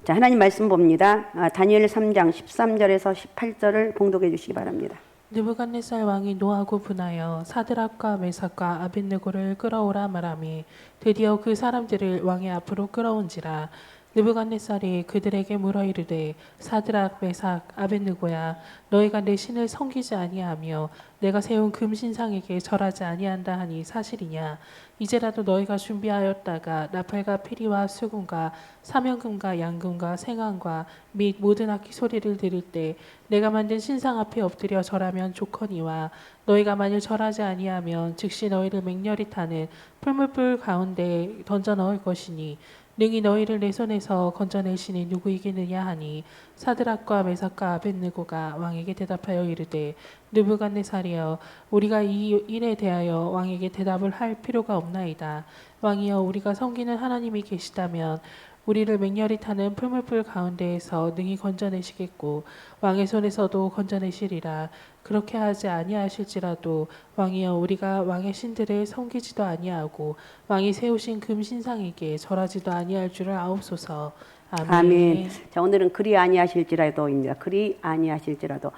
자, 하나님 말씀 봅니다. 다니엘 3장 13절에서 18절을 봉독해 주시기 바랍니다. 느부갓네살 왕이 노하고 분하여 사드락과 메삭과 아벳느고를 끌어오라 말하며 드디어 그 사람들을 왕의 앞으로 끌어온지라. 느부갓네살이 그들에게 물어 이르되 사드락 메삭 아벳느고야, 너희가 내 신을 섬기지 아니하며 내가 세운 금신상에게 절하지 아니한다 하니 사실이냐? 이제라도 너희가 준비하였다가 나팔과 피리와 수금과 사명금과 양금과 생황과 및 모든 악기 소리를 들을 때 내가 만든 신상 앞에 엎드려 절하면 좋거니와, 너희가 만일 절하지 아니하면 즉시 너희를 맹렬히 타는 풀무불 가운데 던져 넣을 것이니 능히 너희를 내 손에서 건져낼 신이 누구이겠느냐 하니, 사드락과 메삭과 아벳느고가 왕에게 대답하여 이르되 느부갓네살이여, 우리가 이 일에 대하여 왕에게 대답을 할 필요가 없나이다. 왕이여, 우리가 섬기는 하나님이 계시다면 우리를 맹렬히 타는 풀무불 가운데에서 능히 건져내시겠고 왕의 손에서도 건져내시리라. 그렇게 하지 아니하실지라도 왕이여, 우리가 왕의 신들을 섬기지도 아니하고 왕이 세우신 금신상에게 절하지도 아니할 줄을 아옵소서. 아멘. 아멘. 자, 오늘은 그리 아니하실지라도입니다. 그리 아니하실지라도.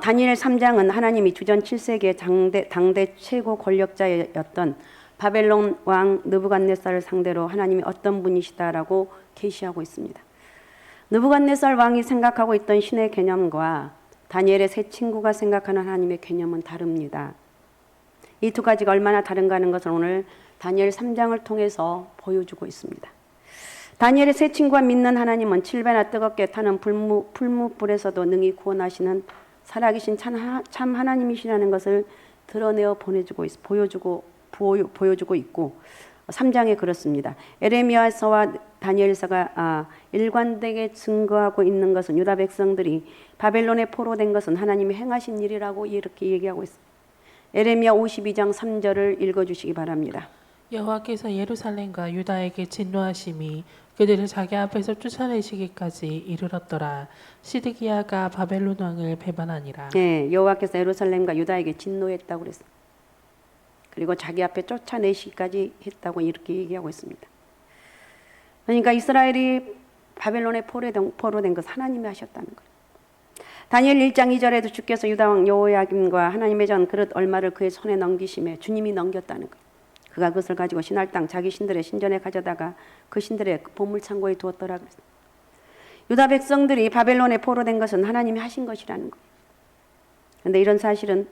다니엘 3장은 하나님이 주전 7세기의 당대 최고 권력자였던 바벨론 왕 느부갓네살을 상대로 하나님이 어떤 분이시다라고 계시하고 있습니다. 느부갓네살 왕이 생각하고 있던 신의 개념과 다니엘의 세 친구가 생각하는 하나님의 개념은 다릅니다. 이 두 가지가 얼마나 다른가 하는 것을 오늘 다니엘 3장을 통해서 보여주고 있습니다. 다니엘의 세 친구가 믿는 하나님은 7배나 뜨겁게 타는 풀무불에서도 능히 구원하시는 살아계신 참 하나님이시라는 것을 드러내어 보여주고 있고, 3장에 그렇습니다. 에레미야서와 다니엘서가 일관되게 증거하고 있는 것은 유다 백성들이 바벨론에 포로된 것은 하나님이 행하신 일이라고 이렇게 얘기하고 있습니다. 에레미야 52장 3절을 읽어주시기 바랍니다. 여호와께서 예루살렘과 유다에게 진노하심이 그들을 자기 앞에서 쫓아내시기까지 이르렀더라. 시드기야가 바벨론 왕을 배반하니라. 네, 여호와께서 예루살렘과 유다에게 진노했다고 그랬습니다. 그리고 자기 앞에 쫓아내시기까지 했다고 이렇게 얘기하고 있습니다. 그러니까 이스라엘이 바벨론에 포로된 것 하나님이 하셨다는 거예요. 다니엘 1장 2절에도 주께서 유다왕 여호야김과 하나님의 전 그릇 얼마를 그의 손에 넘기심에 주님이 넘겼다는 거예요. 그가 그것을 가지고 신할 땅 자기 신들의 신전에 가져다가 그 신들의 보물창고에 두었더라 그랬어요. 유다 백성들이 바벨론에 포로된 것은 하나님이 하신 것이라는 거예요. 그런데 이런 사실은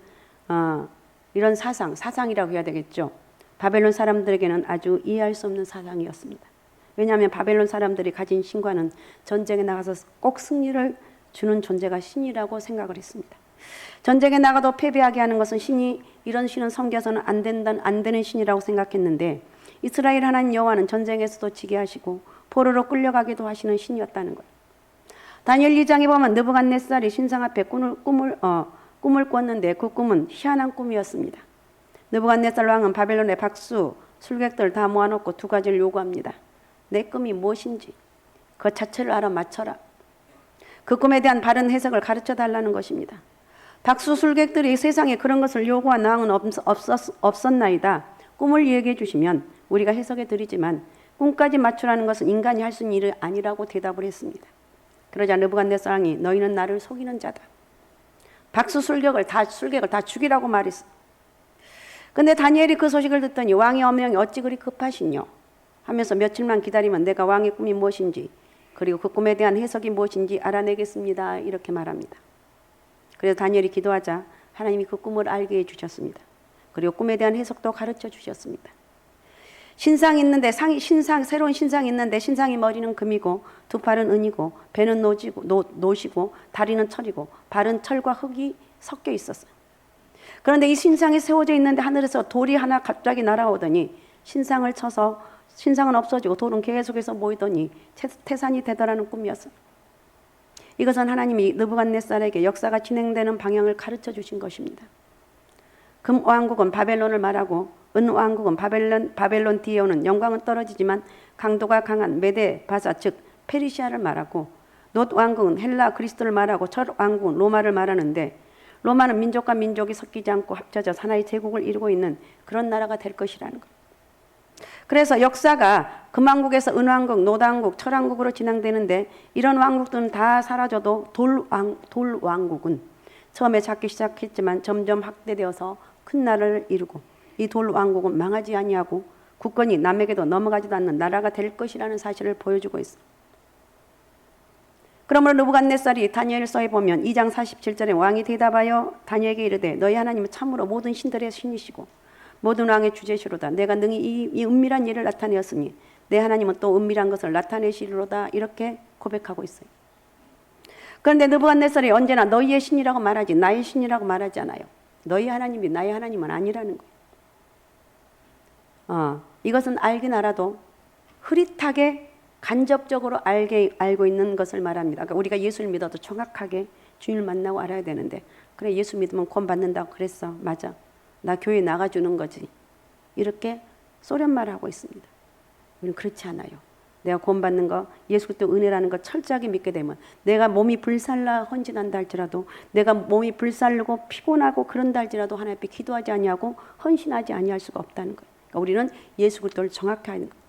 이런 사상이라고 해야 되겠죠. 바벨론 사람들에게는 아주 이해할 수 없는 사상이었습니다. 왜냐하면 바벨론 사람들이 가진 신과는 전쟁에 나가서 꼭 승리를 주는 존재가 신이라고 생각을 했습니다. 전쟁에 나가도 패배하게 하는 것은 이런 신은 섬겨서는 안 되는 신이라고 생각했는데, 이스라엘 하나님 여호와는 전쟁에서도 지게 하시고 포로로 끌려가기도 하시는 신이었다는 거예요. 다니엘 2장에 보면 느부갓네살이 신상 앞에 꿈을 꿨는데 그 꿈은 희한한 꿈이었습니다. 느부갓네살 왕은 바벨론의 박수, 술객들 다 모아놓고 두 가지를 요구합니다. 내 꿈이 무엇인지 그 자체를 알아맞혀라. 그 꿈에 대한 바른 해석을 가르쳐 달라는 것입니다. 박수 술객들이 세상에 그런 것을 요구한 왕은 없었나이다. 꿈을 얘기해 주시면 우리가 해석해 드리지만 꿈까지 맞추라는 것은 인간이 할 수 있는 일이 아니라고 대답을 했습니다. 그러자 느부갓네살 왕이 너희는 나를 속이는 자다. 박수 술객을 다 죽이라고 말했어. 근데 다니엘이 그 소식을 듣더니 왕의 엄명이 어찌 그리 급하시뇨 하면서 며칠만 기다리면 내가 왕의 꿈이 무엇인지 그리고 그 꿈에 대한 해석이 무엇인지 알아내겠습니다. 이렇게 말합니다. 그래서 다니엘이 기도하자 하나님이 그 꿈을 알게 해주셨습니다. 그리고 꿈에 대한 해석도 가르쳐 주셨습니다. 새로운 신상이 있는데 신상의 머리는 금이고 두 팔은 은이고 배는 노시고 다리는 철이고 발은 철과 흙이 섞여 있었어요. 그런데 이 신상이 세워져 있는데 하늘에서 돌이 하나 갑자기 날아오더니 신상을 쳐서 신상은 없어지고 돌은 계속해서 모이더니 태산이 되더라는 꿈이었어요. 이것은 하나님이 느부갓네살에게 역사가 진행되는 방향을 가르쳐 주신 것입니다. 금 왕국은 바벨론을 말하고 은 왕국은 바벨론 뒤에 오는 영광은 떨어지지만 강도가 강한 메데 바사 즉 페르시아를 말하고, 놋 왕국은 헬라 그리스도를 말하고 철 왕국은 로마를 말하는데, 로마는 민족과 민족이 섞이지 않고 합쳐져 하나의 제국을 이루고 있는 그런 나라가 될 것이라는 것. 그래서 역사가 금왕국에서 은왕국, 노당국, 철왕국으로 진행되는데 이런 왕국들은 다 사라져도 돌왕국은 처음에 작기 시작했지만 점점 확대되어서 큰 나라를 이루고 이 돌왕국은 망하지 아니하고 국권이 남에게도 넘어가지도 않는 나라가 될 것이라는 사실을 보여주고 있어. 그러므로 느부갓네살이 다니엘서에 보면 2장 47절에 왕이 대답하여 다니엘에게 이르되 너희 하나님은 참으로 모든 신들의 신이시고 모든 왕의 주제시로다. 내가 능히 이 은밀한 일을 나타내었으니 내 하나님은 또 은밀한 것을 나타내시리로다. 이렇게 고백하고 있어요. 그런데 느부갓네살이 언제나 너희의 신이라고 말하지 나의 신이라고 말하지 않아요. 너희 하나님이 나의 하나님은 아니라는 거예요. 이것은 알긴 알아도 흐릿하게 간접적으로 알고 있는 것을 말합니다. 그러니까 우리가 예수를 믿어도 정확하게 주님을 만나고 알아야 되는데 그래 예수 믿으면 구원 받는다고 그랬어. 맞아. 나 교회 나가주는 거지. 이렇게 소련말하고 있습니다. 우리는 그렇지 않아요. 내가 구원받는 거 예수 그리스도 은혜라는 거 철저하게 믿게 되면 내가 몸이 불살라 헌신한다 할지라도 내가 몸이 불살르고 피곤하고 그런다 할지라도 하나님 앞에 기도하지 아니하고 헌신하지 아니할 수가 없다는 거예요. 그러니까 우리는 예수 그리스도를 정확히 하는 거예요.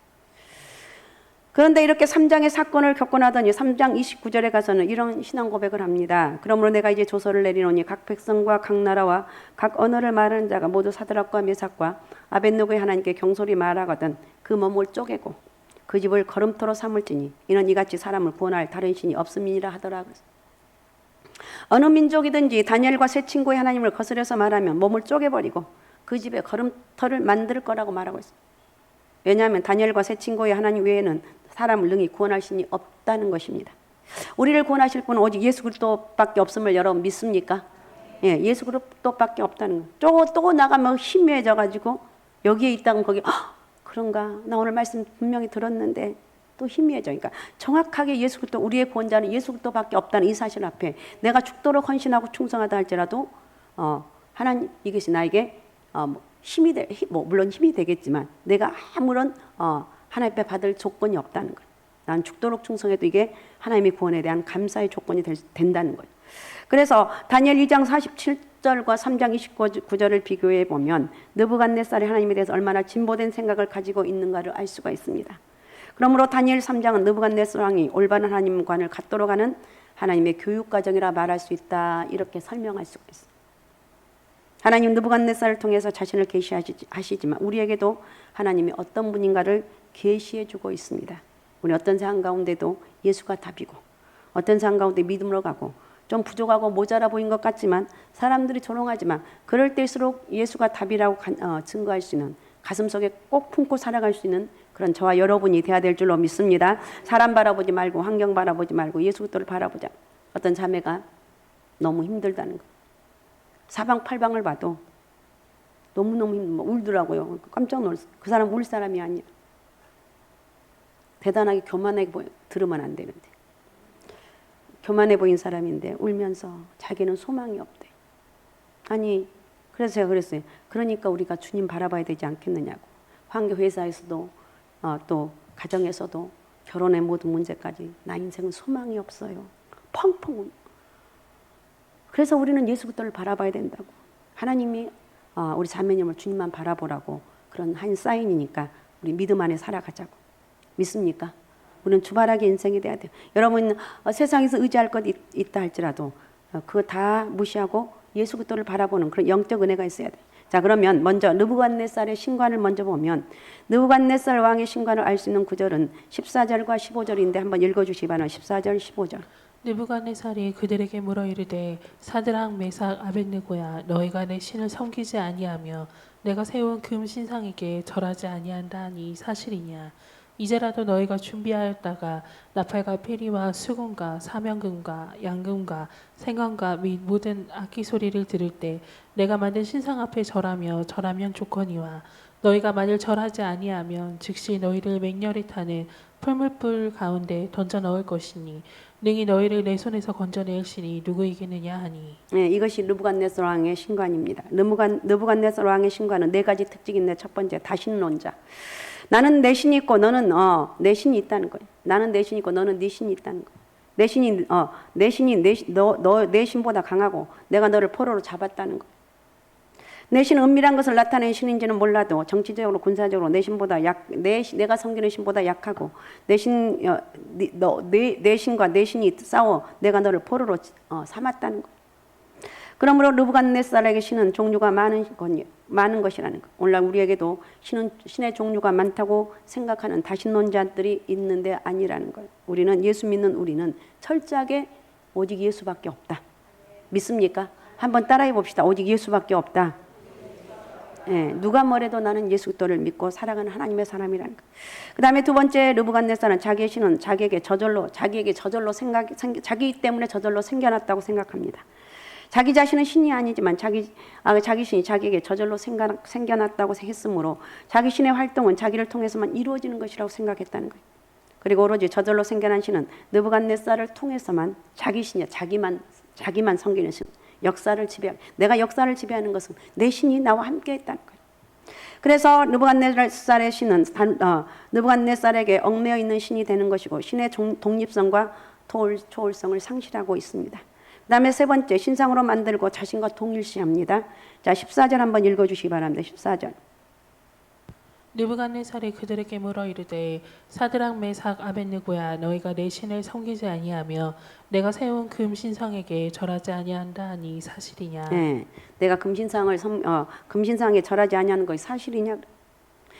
그런데 이렇게 3장의 사건을 겪고 나더니 3장 29절에 가서는 이런 신앙 고백을 합니다. 그러므로 내가 이제 조서를 내리노니 각 백성과 각 나라와 각 언어를 말하는 자가 모두 사드락과 메삭과 아벳느고의 하나님께 경솔히 말하거든 그 몸을 쪼개고 그 집을 거름토로 삼을지니 이는 이같이 사람을 구원할 다른 신이 없음이니라 하더라. 어느 민족이든지 다니엘과 세 친구의 하나님을 거스려서 말하면 몸을 쪼개버리고 그 집에 거름터를 만들 거라고 말하고 있습니다. 왜냐하면 다니엘과 세 친구의 하나님 외에는 사람을 능히 구원할 신이 없다는 것입니다. 우리를 구원하실 분은 오직 예수 그리스도밖에 없음을 여러분 믿습니까? 예, 예수 그리스도밖에 없다는 거. 또 나가면 희미해져 가지고 여기에 있다면 거기 그런가? 나 오늘 말씀 분명히 들었는데 또 희미해져. 그러니까 정확하게 예수 그리스도 우리의 구원자는 예수 그리스도밖에 없다는 이 사실 앞에 내가 죽도록 헌신하고 충성하다 할지라도 하나님 이것이 나에게 물론 힘이 되겠지만 내가 아무런 하나님 앞에 받을 조건이 없다는 거예요. 난 죽도록 충성해도 이게 하나님의 구원에 대한 감사의 조건이 된다는 거예요. 그래서 다니엘 2장 47절과 3장 29절을 비교해 보면 느부갓네살이 하나님에 대해서 얼마나 진보된 생각을 가지고 있는가를 알 수가 있습니다. 그러므로 다니엘 3장은 느부갓네살 왕이 올바른 하나님관을 갖도록 하는 하나님의 교육과정이라 말할 수 있다. 이렇게 설명할 수가 있습니다. 하나님 느부갓네살을 통해서 자신을 계시하시지만 우리에게도 하나님이 어떤 분인가를 계시해 주고 있습니다. 우리 어떤 상황 가운데도 예수가 답이고 어떤 상황 가운데 믿음으로 가고 좀 부족하고 모자라 보인 것 같지만 사람들이 조롱하지만 그럴 때일수록 예수가 답이라고 증거할 수 있는 가슴속에 꼭 품고 살아갈 수 있는 그런 저와 여러분이 되어야 될 줄로 믿습니다. 사람 바라보지 말고 환경 바라보지 말고 예수 그리스도를 바라보자. 어떤 자매가 너무 힘들다는 거. 사방팔방을 봐도 너무너무 울더라고요. 깜짝 놀랐어요. 그 사람 울 사람이 아니야. 대단하게 교만하게 들으면 안 되는데. 교만해 보인 사람인데 울면서 자기는 소망이 없대. 아니 그래서 제가 그랬어요. 그러니까 우리가 주님 바라봐야 되지 않겠느냐고. 환경 회사에서도 또 가정에서도 결혼의 모든 문제까지 나 인생은 소망이 없어요. 펑펑. 그래서 우리는 예수 그리스도를 바라봐야 된다고. 하나님이 우리 자매님을 주님만 바라보라고 그런 한 사인이니까 우리 믿음 안에 살아가자고. 믿습니까? 우리는 주바라기 인생이 돼야 돼요. 여러분 세상에서 의지할 것 있다 할지라도 그거 다 무시하고 예수 그리스도를 바라보는 그런 영적 은혜가 있어야 돼요. 자 그러면 먼저 느부갓네살의 신관을 먼저 보면 느부갓네살 왕의 신관을 알 수 있는 구절은 14절과 15절인데 한번 읽어주시기 바랍니다. 14절 15절. 느부갓네살이 그들에게 물어 이르되 사드락 메삭 아벳느고야 너희가 내 신을 섬기지 아니하며 내가 세운 금 신상에게 절하지 아니한다 하니 사실이냐. 이제라도 너희가 준비하였다가 나팔과 피리와 수금과 사명금과 양금과 생강과 및 모든 악기 소리를 들을 때 내가 만든 신상 앞에 절하면 좋거니와 너희가 만일 절하지 아니하면 즉시 너희를 맹렬히 타는 풀물불 가운데 던져 넣을 것이니 능히 너희를 내 손에서 건져낼 신이 누구이겠느냐 하니. 네, 이것이 느부갓네살 왕의 신관입니다. 느부갓네살 왕의 신관은 네 가지 특징이 있는데 첫 번째 다신론자. 나는 내 신이 있고 너는 내 신이 있다는 거예요. 나는 내 신이 있고 너는 네 신이 있다는 거예요. 내 신이 내 신보다 강하고 내가 너를 포로로 잡았다는 거예요. 내 신은 은밀한 것을 나타내는 신인지는 몰라도 정치적으로 군사적으로 내 신보다 내가 섬기는 신보다 약하고 내 신과 내 신이 싸워 내가 너를 포로로 삼았다는 것. 그러므로 느부갓네살에게 신은 종류가 많은 것이라는 것. 오늘날 우리에게도 신의 종류가 많다고 생각하는 다신론자들이 있는데 아니라는 거예요. 우리는 예수 믿는 우리는 철저하게 오직 예수밖에 없다. 믿습니까? 한번 따라해 봅시다. 오직 예수밖에 없다. 예, 누가 뭐래도 나는 예수 그리스도를 믿고 살아가는 하나님의 사람이라는 것. 그 다음에 두 번째 느부갓네살은 자기의 신은 자기에게 저절로 자기 때문에 저절로 생겨났다고 생각합니다. 자기 자신은 신이 아니지만 자기 신이 자기에게 저절로 생겨났다고 했으므로 자기 신의 활동은 자기를 통해서만 이루어지는 것이라고 생각했다는 거예요. 그리고 오로지 저절로 생겨난 신은 느부갓네살을 통해서만 자기 신이야. 자기만 섬기는 신. 내가 역사를 지배하는 것은 내 신이 나와 함께 했다는 거예요. 그래서 느부갓네살의 신은 느부갓네살에게 얽매여 있는 신이 되는 것이고 신의 독립성과 초월성을 상실하고 있습니다. 그 다음에 세 번째, 신상으로 만들고 자신과 동일시합니다. 자, 14절 한번 읽어주시기 바랍니다. 14절. 느부갓네살이 그들에게 물어 이르되 사드락 메삭 아벳느고야 너희가 내 신을 섬기지 아니하며 내가 세운 금 신상에게 절하지 아니한다 하니 사실이냐? 네, 내가 금신상에 절하지 아니하는 것이 사실이냐?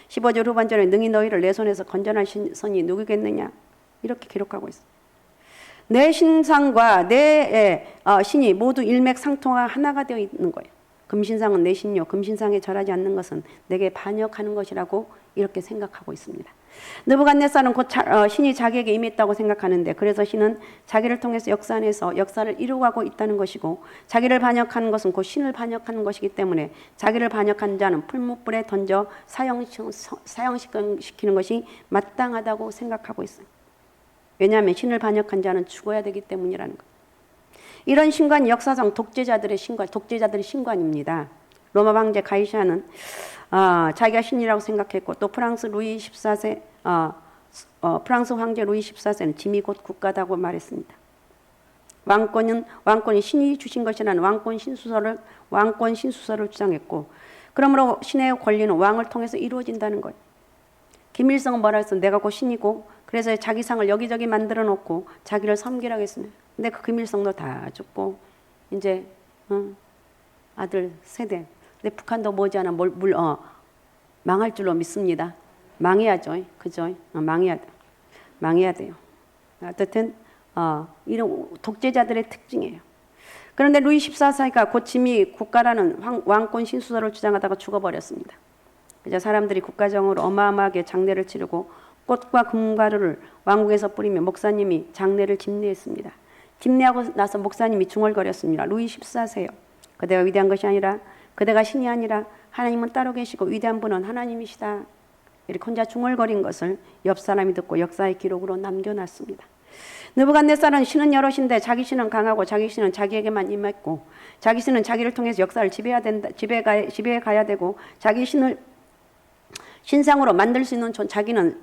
15절 후반절에 능히 너희를 내 손에서 건져낼 선이 누구겠느냐? 이렇게 기록하고 있어. 내 신상과 내 신이 모두 일맥상통하 하나가 되어 있는 거예요. 금신상은 내 신이요 금신상에 절하지 않는 것은 내게 반역하는 것이라고 이렇게 생각하고 있습니다. 느부갓네살은 곧 신이 자기에게 임했다고 생각하는데 그래서 신은 자기를 통해서 역사 안에서 역사를 이루어가고 있다는 것이고 자기를 반역하는 것은 곧 신을 반역하는 것이기 때문에 자기를 반역한 자는 풀무불에 던져 사형시키는 것이 마땅하다고 생각하고 있어요. 왜냐하면 신을 반역한 자는 죽어야 되기 때문이라는 것. 이런 신관이 역사상 독재자들의 신관입니다. 로마 황제 가이샤는 자기가 신이라고 생각했고 또 프랑스 황제 루이 14세는 짐이 곧 국가다고 말했습니다. 왕권이 신이 주신 것이라는 왕권 신수설을 주장했고 그러므로 신의 권리는 왕을 통해서 이루어진다는 거예요. 김일성은 뭐라 했어? 내가 곧 신이고 그래서 자기 상을 여기저기 만들어 놓고 자기를 섬기라고 했습니다. 근데 그 김일성도 다 죽고 이제 아들 세대. 근데 북한도 머지않아 망할 줄로 믿습니다. 망해야죠, 그죠? 망해야 돼요. 어쨌든 이런 독재자들의 특징이에요. 그런데 루이 14세가 곧 짐이 국가라는 왕권 신수설을 주장하다가 죽어버렸습니다. 이제 사람들이 국가정으로 어마어마하게 장례를 치르고 꽃과 금가루를 왕궁에서 뿌리며 목사님이 장례를 집례했습니다. 집례하고 나서 목사님이 중얼거렸습니다. 루이 14세요. 그대가 위대한 것이 아니라 그대가 신이 아니라 하나님은 따로 계시고 위대한 분은 하나님이시다. 이렇게 혼자 중얼거린 것을 옆 사람이 듣고 역사의 기록으로 남겨놨습니다. 느부갓네살은 신은 여럿인데 자기 신은 강하고 자기 신은 자기에게만 임했고 자기 신은 자기를 통해서 역사를 지배해 가야 되고 자기 신을 신상으로 만들 수 있는 자기는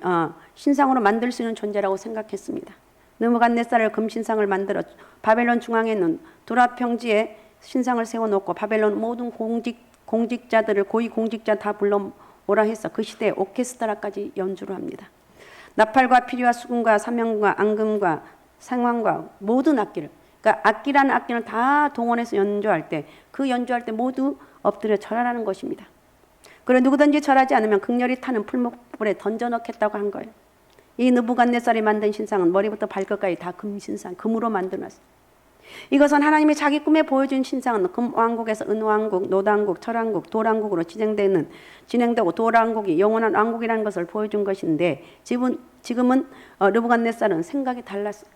신상으로 만들 수 있는 존재라고 생각했습니다. 느부갓네살을 금신상을 만들어 바벨론 중앙에 있는 두라 평지에 신상을 세워놓고 바벨론 모든 공직자들을 고위 공직자 다 불러오라 해서 그 시대에 오케스트라까지 연주를 합니다. 나팔과 피리와 수금과 사명과 앙금과 상황과 모든 악기를 그러니까 악기라는 악기는 다 동원해서 연주할 때 모두 엎드려 절하라는 것입니다. 그리고 누구든지 절하지 않으면 극렬히 타는 풀무불에 던져넣겠다고 한 거예요. 이 느부갓네살이 만든 신상은 머리부터 발끝까지 다 금신상, 금으로 만들어놨어요. 이것은 하나님이 자기 꿈에 보여준 신상은 금왕국에서 은왕국, 노당국, 철왕국, 돌왕국으로 진행되고 돌왕국이 영원한 왕국이라는 것을 보여준 것인데 지금은 느부갓네살은 생각이 달랐어요.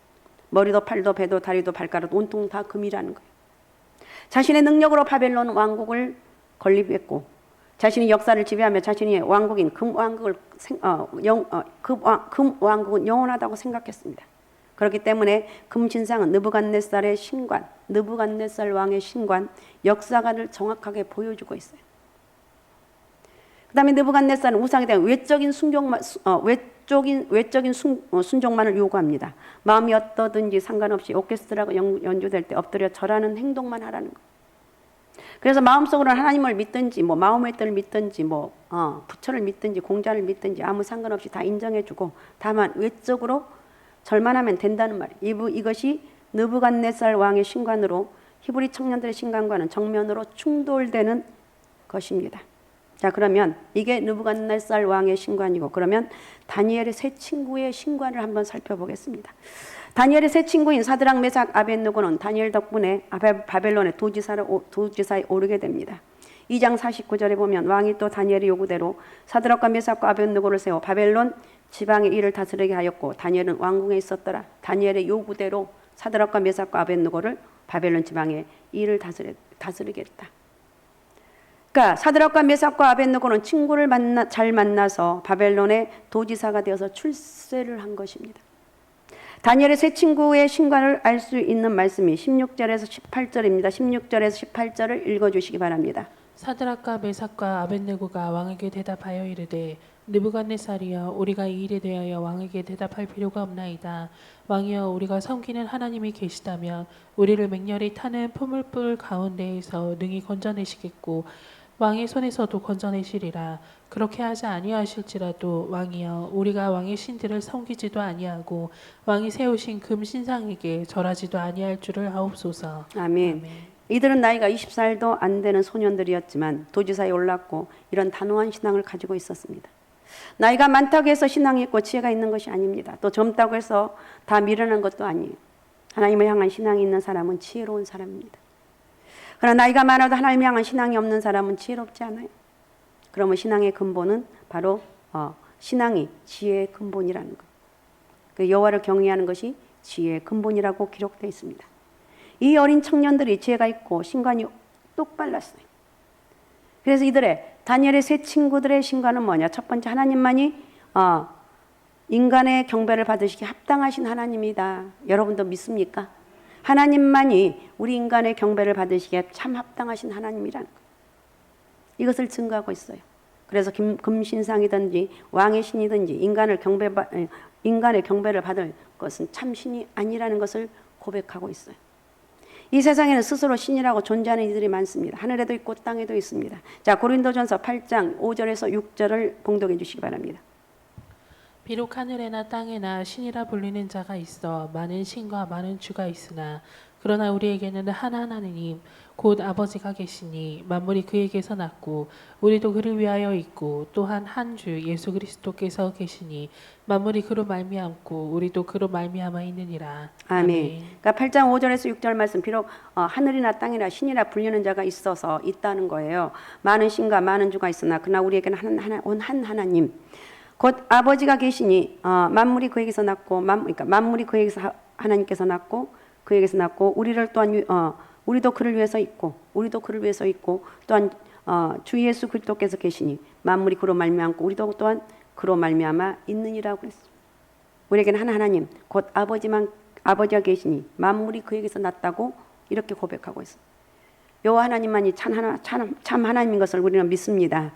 머리도 팔도 배도 다리도 발가락도 온통 다 금이라는 거예요. 자신의 능력으로 바벨론 왕국을 건립했고 자신이 역사를 지배하며 자신이 왕국인 금왕국은 영원하다고 생각했습니다. 그렇기 때문에 금신상은 느부갓네살의 신관, 느부갓네살 왕의 신관, 역사관을 정확하게 보여주고 있어요. 그 다음에 느부갓네살은 우상에 대한 외적인 순종만을 요구합니다. 마음이 어떠든지 상관없이 오케스트라가 연주될 때 엎드려 절하는 행동만 하라는 것. 그래서 마음속으로는 하나님을 믿든지 뭐 마음의 뜻을 믿든지 뭐 부처를 믿든지 공자를 믿든지 아무 상관없이 다 인정해주고 다만 외적으로 절만 하면 된다는 말이에요. 이것이 느부갓네살 왕의 신관으로 히브리 청년들의 신관과는 정면으로 충돌되는 것입니다. 자, 그러면 이게 느부갓네살 왕의 신관이고, 그러면 다니엘의 세 친구의 신관을 한번 살펴보겠습니다. 다니엘의 세 친구인 사드락, 메삭, 아벳느고는 다니엘 덕분에 바벨론의 도지사에 오르게 됩니다. 2장 49절에 보면 왕이 또 다니엘의 요구대로 사드락과 메삭과 아벳느고를 세워 바벨론 지방의 일을 다스리게 하였고, 다니엘은 왕궁에 있었더라. 다니엘의 요구대로 사드락과 메삭과 아벳느고를 바벨론 지방의 일을 다스리겠다. 그러니까 사드락과 메삭과 아벳느고는 친구를 잘 만나서 바벨론의 도지사가 되어서 출세를 한 것입니다. 다니엘의 세 친구의 신관을 알 수 있는 말씀이 16절에서 18절입니다. 16절에서 18절을 읽어주시기 바랍니다. 사드락과 메삭과 아벳느고가 왕에게 대답하여 이르되 느부갓네살이여, 우리가 이 일에 대하여 왕에게 대답할 필요가 없나이다. 왕이여, 우리가 섬기는 하나님이 계시다면 우리를 맹렬히 타는 포물불 가운데에서 능히 건져내시겠고 왕의 손에서도 건져내시리라. 그렇게 하지 아니하실지라도 왕이여, 우리가 왕의 신들을 섬기지도 아니하고 왕이 세우신 금 신상에게 절하지도 아니할 줄을 아옵소서. 아멘. 이들은 나이가 20살도 안 되는 소년들이었지만 도지사에 올랐고 이런 단호한 신앙을 가지고 있었습니다. 나이가 많다고 해서 신앙이 있고 지혜가 있는 것이 아닙니다. 또 젊다고 해서 다 미련한 것도 아니에요. 하나님을 향한 신앙이 있는 사람은 지혜로운 사람입니다. 그러나 나이가 많아도 하나님을 향한 신앙이 없는 사람은 지혜롭지 않아요. 그러면 신앙의 근본은 바로 신앙이 지혜의 근본이라는 것. 그 여호와를 경외하는 것이 지혜의 근본이라고 기록되어 있습니다. 이 어린 청년들이 지혜가 있고 신관이 똑발랐어요. 그래서 다니엘의 세 친구들의 신관은 뭐냐? 첫 번째, 하나님만이 인간의 경배를 받으시기 합당하신 하나님이다. 여러분도 믿습니까? 하나님만이 우리 인간의 경배를 경배를 참 합당하신 하나님이라는 거예요. 이것을 증거하고 있어요. 그래서 금신상이든지 왕의 신이든지 인간의 경배를 받을 것은 참 신이 아니라는 것을 고백하고 있어요. 이 세상에는 스스로 신이라고 존재하는 이들이 많습니다. 하늘에도 있고 땅에도 있습니다. 자, 고린도전서 8장 5절에서 6절을 봉독해 주시기 바랍니다. 비록 하늘에나 땅에나 신이라 불리는 자가 있어 많은 신과 많은 주가 있으나 그러나 우리에게는 한 하나님 곧 아버지가 계시니 만물이 그에게서 났고 우리도 그를 위하여 있고 또한 한 주 예수 그리스도께서 계시니 만물이 그로 말미암고 우리도 그로 말미암아 있느니라. 아멘. 그러니까 8장 5절에서 6절 말씀, 비록 하늘이나 땅이나 신이라 불리는 자가 있어서 있다는 거예요. 많은 신과 많은 주가 있으나 그러나 우리에게는 한 하나님 곧 아버지가 계시니 만물이 그에게서 났고 그러니까 만물이 그에게서 하나님께서 났고 그에게서 났고 우리를 또한 우리도 그를 위해서 있고 또한 주 예수 그리스도께서 계시니 만물이 그로 말미암고 우리도 또한 그로 말미암아 있느니라고 그랬어요. 우리에게는 한 하나님 곧 아버지가 계시니 만물이 그에게서 났다고 이렇게 고백하고 있어요. 여호와 하나님만이 참 하나님인 것을 우리는 믿습니다.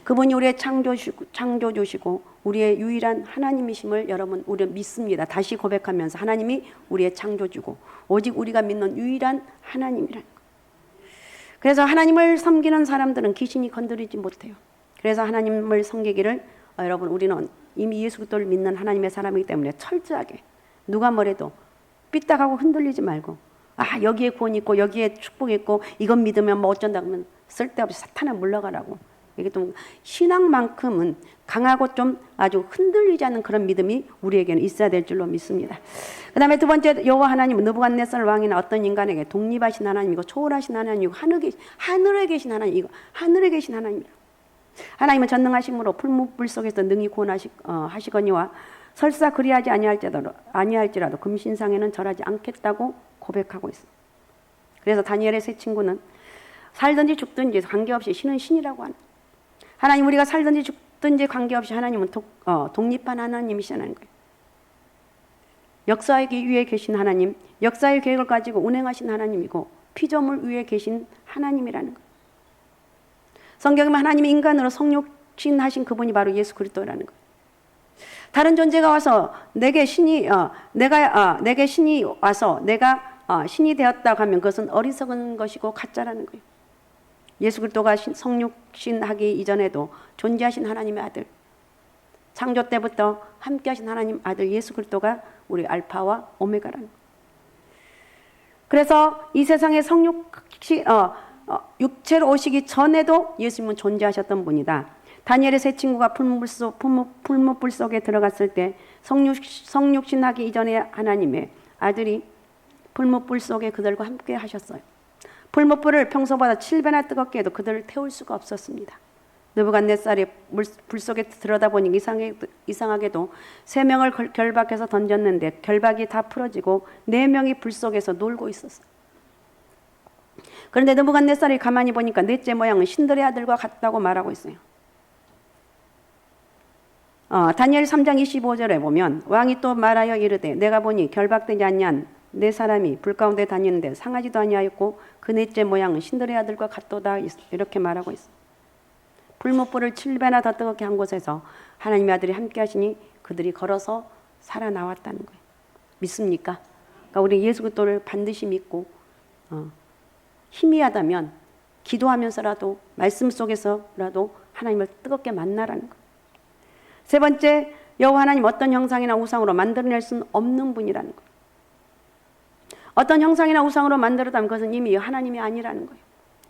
그분이 우리의 창조주시고 우리의 유일한 하나님이심을 여러분 우리는 믿습니다. 다시 고백하면서 하나님이 우리의 창조주고 오직 우리가 믿는 유일한 하나님이라는 것. 그래서 하나님을 섬기는 사람들은 귀신이 건드리지 못해요. 그래서 하나님을 섬기기를 여러분 우리는 이미 예수 그리스도를 믿는 하나님의 사람이기 때문에 철저하게 누가 뭐래도 삐딱하고 흔들리지 말고 여기에 구원이 있고 여기에 축복이 있고 이건 믿으면 뭐 어쩐다 그러면 쓸데없이 사탄에 물러가라고. 이게 또 신앙만큼은 강하고 좀 아주 흔들리지 않는 그런 믿음이 우리에게는 있어야 될 줄로 믿습니다. 그 다음에 두 번째, 여호와 하나님은 느부갓네살 왕이나 어떤 인간에게 독립하신 하나님이고 초월하신 하나님이고 하늘에 계신 하나님이고 하나님은 전능하심으로 풀무불 속에서 능히 구원하시거니와 설사 그리하지 아니할지라도 금신상에는 절하지 않겠다고 고백하고 있습니다. 그래서 다니엘의 세 친구는 살든지 죽든지 관계없이 신은 신이라고 하는, 하나님 우리가 살든지 죽든지 관계없이 하나님은 독립한 하나님이시라는 거예요. 역사의 위에 계신 하나님, 역사의 계획을 가지고 운행하신 하나님이고 피조물 위에 계신 하나님이라는 거예요. 성경에 하나님이 인간으로 성육신하신 그분이 바로 예수 그리스도라는 거예요. 다른 존재가 와서 내게 신이 와서 내가 신이 되었다고 하면 그것은 어리석은 것이고 가짜라는 거예요. 예수 그리스도가 성육신하기 이전에도 존재하신 하나님의 아들, 창조 때부터 함께하신 하나님 아들 예수 그리스도가 우리 알파와 오메가라는 거예요. 그래서 이 세상에 육체로 오시기 전에도 예수님은 존재하셨던 분이다. 다니엘의 세 친구가 풀무불 속에 들어갔을 때 성육신하기 이전에 하나님의 아들이 풀무불 속에 그들과 함께 하셨어요. 풀무불을 평소보다 7배나 뜨겁게 해도 그들을 태울 수가 없었습니다. 느부갓네살이 불 속에 들여다보니 이상하게도 3명을 결박해서 던졌는데 결박이 다 풀어지고 4명이 불 속에서 놀고 있었어요. 그런데 느부갓네살이 가만히 보니까 넷째 모양은 신들의 아들과 같다고 말하고 있어요. 다니엘 3장 25절에 보면 왕이 또 말하여 이르되 내가 보니 결박되지 아니한 네 사람이 불 가운데 다니는데 상하지도 아니하였고 그 넷째 모양은 신들의 아들과 같도다 이렇게 말하고 있어요. 풀무불을 7배나 더 뜨겁게 한 곳에서 하나님의 아들이 함께 하시니 그들이 걸어서 살아나왔다는 거예요. 믿습니까? 그러니까 우리 예수 그리스도를 반드시 믿고 희미하다면 기도하면서라도 말씀 속에서라도 하나님을 뜨겁게 만나라는 거예요. 세 번째, 여호와 하나님 어떤 형상이나 우상으로 만들어낼 수는 없는 분이라는 거예요. 어떤 형상이나 우상으로 만들었다면 그것은 이미 하나님이 아니라는 거예요.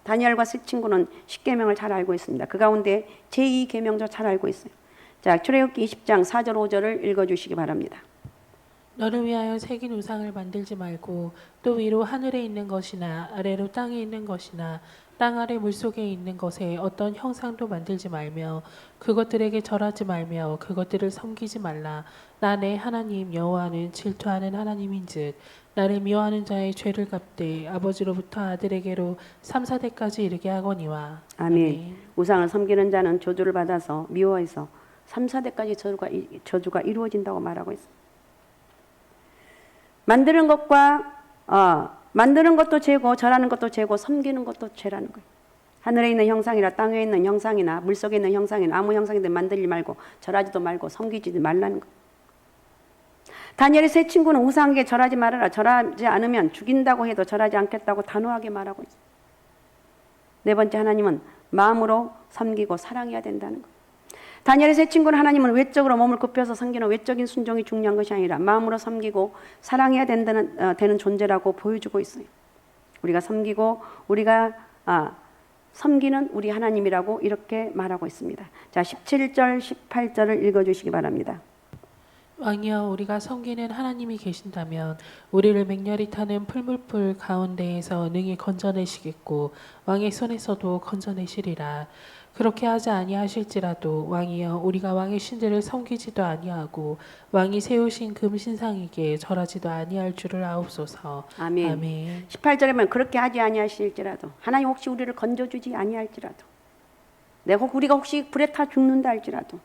다니엘과 세 친구는 10계명을 잘 알고 있습니다. 그 가운데 제2계명도 잘 알고 있어요. 자, 출애굽기 20장 4절 5절을 읽어주시기 바랍니다. 너를 위하여 새긴 우상을 만들지 말고 또 위로 하늘에 있는 것이나 아래로 땅에 있는 것이나 땅 아래 물속에 있는 것에 어떤 형상도 만들지 말며 그것들에게 절하지 말며 그것들을 섬기지 말라. 나 내 하나님 여호와는 질투하는 하나님인즉 나를 미워하는 자의 죄를 갚되 아버지로부터 아들에게로 3, 4대까지 이르게 하거니와. 아멘. 우상을 섬기는 자는 저주를 받아서 미워해서 3, 4대까지 저주가 이루어진다고 말하고 있습니다. 만드는 것도 죄고 절하는 것도 죄고 섬기는 것도 죄라는 거예요. 하늘에 있는 형상이나 땅에 있는 형상이나 물속에 있는 형상이나 아무 형상이든 만들지 말고 절하지도 말고 섬기지도 말라는 거예요. 다니엘의 세 친구는 우상에게 절하지 말아라. 절하지 않으면 죽인다고 해도 절하지 않겠다고 단호하게 말하고 있어요. 네 번째, 하나님은 마음으로 섬기고 사랑해야 된다는 거예요. 다니엘의 세 친구는 하나님은 외적으로 몸을 굽혀서 섬기는 외적인 순종이 중요한 것이 아니라 마음으로 섬기고 사랑해야 되는 존재라고 보여주고 있어요. 우리가 섬기고 우리가 섬기는 우리 하나님이라고 이렇게 말하고 있습니다. 자, 17절 18절을 읽어주시기 바랍니다. 왕이여 우리가 섬기는 하나님이 계신다면 우리를 맹렬히 타는 풀무불 가운데에서 능히 건져내시겠고 왕의 손에서도 건져내시리라. 그렇게 하지 아니하실지라도 왕이여 우리가 왕의 신들을 섬기지도 아니하고 왕이 세우신 금신상에게 절하지도 아니할 줄을 아옵소서. 아멘. 아멘. 18절에 보면 그렇게 하지 아니하실지라도 하나님 혹시 우리를 건져주지 아니할지라도 우리가 혹시 불에 타 죽는다 할지라도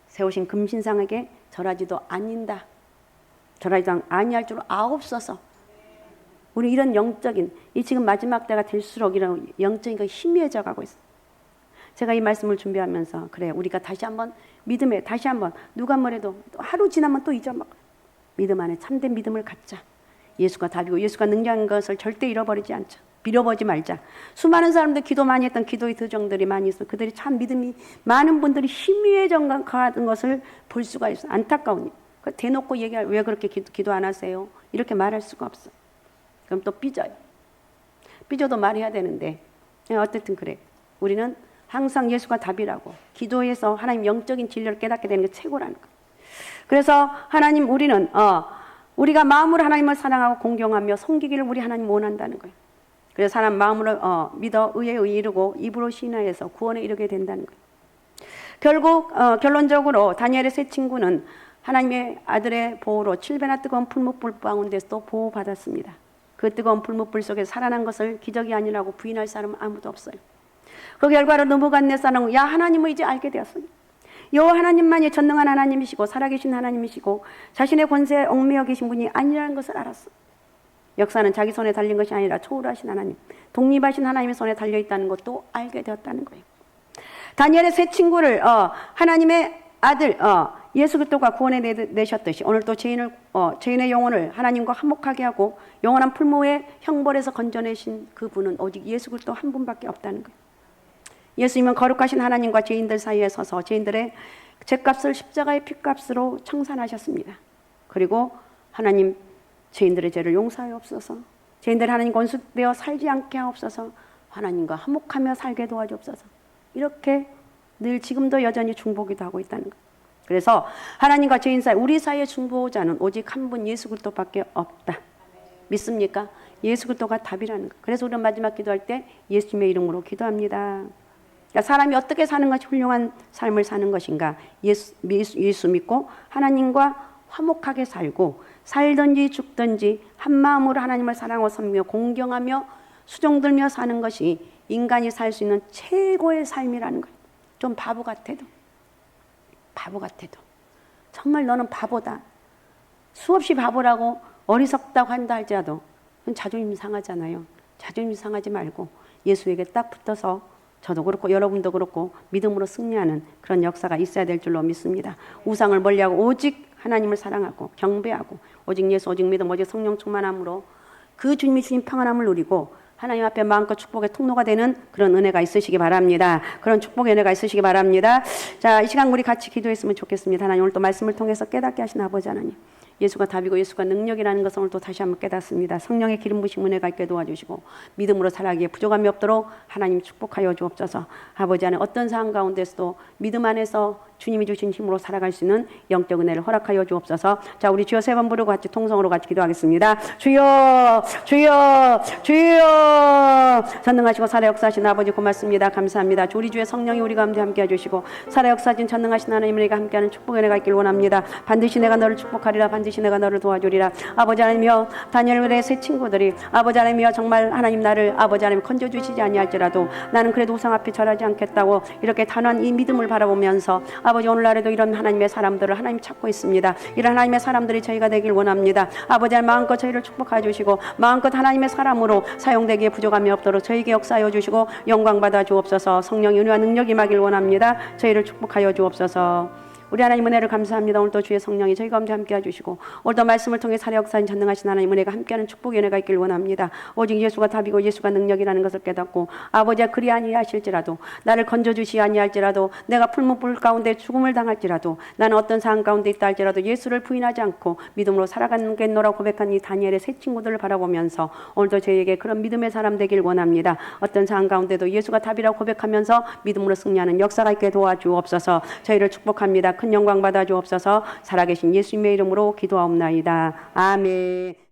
세우신 금신상에게 절하지도 아니할 줄 아옵소서. 우리 이런 영적인 이 지금 마지막 때가 될수록 이런 영적인 거 희미해져 가고 있어요. 제가 이 말씀을 준비하면서 그래 우리가 다시 한번 믿음에 다시 한번 누가 뭐래도 하루 지나면 또 잊어먹어. 믿음 안에 참된 믿음을 갖자. 예수가 답이고 예수가 능력한 것을 절대 잃어버리지 않자. 빌어보지 말자. 수많은 사람들 기도 많이 했던 기도의 도정들이 많이 있어. 그들이 참 믿음이 많은 분들이 희미해져 가는 것을 볼 수가 있어. 안타까우니. 대놓고 얘기할 왜 그렇게 기도 안 하세요? 이렇게 말할 수가 없어. 그럼 또 삐져요. 삐져도 말해야 되는데 어쨌든 그래. 우리는 항상 예수가 답이라고 기도해서 하나님 영적인 진리를 깨닫게 되는 게 최고라는 거예요. 그래서 하나님 우리는 우리가 마음으로 하나님을 사랑하고 공경하며 섬기기를 우리 하나님 원한다는 거예요. 그래서 사람 마음으로 믿어 의에 이르고 입으로 신하여서 구원에 이르게 된다는 거예요. 결국 결론적으로 다니엘의 세 친구는 하나님의 아들의 보호로 7배나 뜨거운 풀무불 가운데서도 보호받았습니다. 그 뜨거운 풀무불 속에 살아난 것을 기적이 아니라고 부인할 사람은 아무도 없어요. 그 결과로 느부갓네살은 하나님을 이제 알게 되었어요. 여호와 하나님만이 전능한 하나님이시고 살아계신 하나님이시고 자신의 권세에 얽매여 계신 분이 아니라는 것을 알았어. 역사는 자기 손에 달린 것이 아니라 초월하신 하나님, 독립하신 하나님의 손에 달려있다는 것도 알게 되었다는 거예요. 다니엘의 세 친구를 하나님의 아들 예수 그리스도가 구원해 내셨듯이 오늘 또 죄인의 영혼을 하나님과 화목하게 하고 영원한 풀무의 형벌에서 건져내신 그분은 오직 예수 그리스도 한 분밖에 없다는 거예요. 예수님은 거룩하신 하나님과 죄인들 사이에 서서 죄인들의 죄값을 십자가의 피값으로 청산하셨습니다. 그리고 하나님 죄인들의 죄를 용서하옵소서. 죄인들 하나님 원수되어 살지 않게 하옵소서. 하나님과 화목하며 살게 도와주옵소서. 이렇게 늘 지금도 여전히 중보기도 하고 있다는 거예요. 그래서 하나님과 죄인 사이, 우리 사이의 중보자는 오직 한 분 예수 그리스도밖에 없다. 믿습니까? 예수 그리스도가 답이라는 거예요. 그래서 우리는 마지막 기도할 때 예수님의 이름으로 기도합니다. 그러니까 사람이 어떻게 사는 것이 훌륭한 삶을 사는 것인가? 예수 믿고 하나님과 화목하게 살고 살든지 죽든지 한 마음으로 하나님을 사랑하고 섬기며 공경하며 수종들며 사는 것이 인간이 살 수 있는 최고의 삶이라는 거예요. 좀 바보 같아도 정말 너는 바보다. 수없이 바보라고 어리석다고 한다 할지라도 그건 자존심 상하잖아요. 자존심 상하지 말고 예수에게 딱 붙어서 저도 그렇고 여러분도 그렇고 믿음으로 승리하는 그런 역사가 있어야 될 줄로 믿습니다. 우상을 멀리하고 오직 하나님을 사랑하고 경배하고 오직 예수, 오직 믿음, 오직 성령 충만함으로 그 주님이 주신 평안함을 누리고 하나님 앞에 마음껏 축복의 통로가 되는 그런 은혜가 있으시기 바랍니다. 그런 축복의 은혜가 있으시기 바랍니다. 자, 이 시간 우리 같이 기도했으면 좋겠습니다. 하나님 오늘 또 말씀을 통해서 깨닫게 하신 아버지 하나님, 예수가 답이고 예수가 능력이라는 것을 오늘 또 다시 한번 깨닫습니다. 성령의 기름 부으심 은혜가 있게 도와주시고 믿음으로 살아가기에 부족함이 없도록 하나님 축복하여 주옵소서. 아버지 하나님 어떤 상황 가운데서도 믿음 안에서 주님이 주신 힘으로 살아갈 수 있는 영적 은혜를 허락하여 주옵소서. 자, 우리 주여 세 번 부르고 같이 통성으로 같이 기도하겠습니다. 주여, 주여, 주여. 전능하시고 살아 역사하신 아버지 고맙습니다. 감사합니다. 우리 주의 성령이 우리 가운데 함께 해주시고 살아 역사하신 전능하신 하나님 우리가 함께하는 축복의 은혜가 있길 원합니다. 반드시 내가 너를 축복하리라. 반드시 내가 너를 도와주리라. 아버지 하나님이여, 다니엘의 세 친구들이 아버지 하나님이여 정말 하나님 나를 아버지 하나님 건져주시지 아니할지라도 나는 그래도 우상 앞에 절하지 않겠다고 이렇게 단호한 이 믿음을 바라보면서 아버지 오늘날에도 이런 하나님의 사람들을 하나님 찾고 있습니다. 이런 하나님의 사람들이 저희가 되길 원합니다. 아버지 하나님 마음껏 저희를 축복해 주시고 마음껏 하나님의 사람으로 사용되기에 부족함이 없도록 저희에게 역사하여 주시고 영광 받아 주옵소서. 성령의 은혜와 능력이 임하길 원합니다. 저희를 축복하여 주옵소서. 우리 하나님 은혜를 감사합니다. 오늘도 주의 성령이 저희 가운데 함께 해주시고 오늘도 말씀을 통해 살아 역사인 전능하신 하나님 은혜가 함께하는 축복의 은혜가 있길 원합니다. 오직 예수가 답이고 예수가 능력이라는 것을 깨닫고 아버지가 그리 아니하실지라도 나를 건져주시 아니할지라도 내가 풀무불 가운데 죽음을 당할지라도 나는 어떤 상황 가운데 있다 할지라도 예수를 부인하지 않고 믿음으로 살아가겠노라 고백한 이 다니엘의 세 친구들을 바라보면서 오늘도 저희에게 그런 믿음의 사람 되길 원합니다. 어떤 상황 가운데도 예수가 답이라고 고백하면서 믿음으로 승리하는 역사가 있게 도와주옵소서. 저희를 축복합니다. 큰 영광 받아 주옵소서. 살아계신 예수님의 이름으로 기도하옵나이다. 아멘.